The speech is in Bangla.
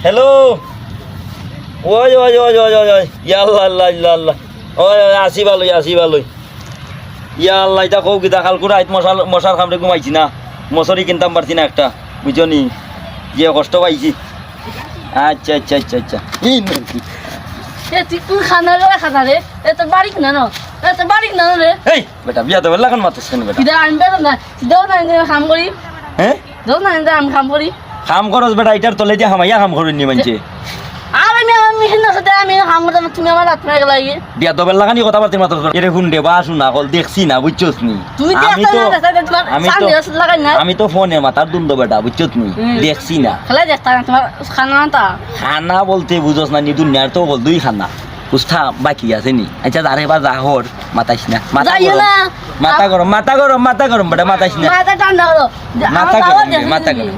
হ্যালো ওই ওই ওই ওই ওই ওই ইয়াল্লাহ আল্লাহ আল্লাহ আল্লাহ ওই ওই আসি ভালোই ইয়া আল্লাহ এটা কৌ কিতা খাল করে আইত মশার খামরে ঘুমাইছি না মশারি কিনতাম পারছি না একটা বুঝছো নি যে কষ্ট পাইছি আচ্ছা আচ্ছা আচ্ছা আচ্ছা তুই খানা রে তোর বাড়ি না তোর বাড়ি না রে এই বেটা বিয়া দেবেন লাগান মাত্র কেন বেটা কিনা আনবে না দেও না কাম করি হ্যাঁ দেও না আমি কাম করি কাম করস বেটা এটার তলে যে হামাইয়া কাম করেন নি মানছে আর আমি হিন্দা সাথে আমি কাম করতে তুমি আমার রাত মেরে লাগে বিয়া দেবেন লাগানি কথা পারতে মাত্র এরে হুন্ডে বা শুনা কল দেখছি না বুঝছস নি তুমি আমি তো ফোনে মাথার দুন্দ বেটা বুঝছস নি দেখছি না খেলা দেখতা না তোমার খানা না খানা বলতে বুঝছস না নি দুনিয়ার তো বল দুই খানা উস্তা বাকি আছে নি আচ্ছা আরে বা জাহর মাতাইস না মাথা গরম বেটা মাতাইস না মাথা ঠান্ডা করো মাথা গরম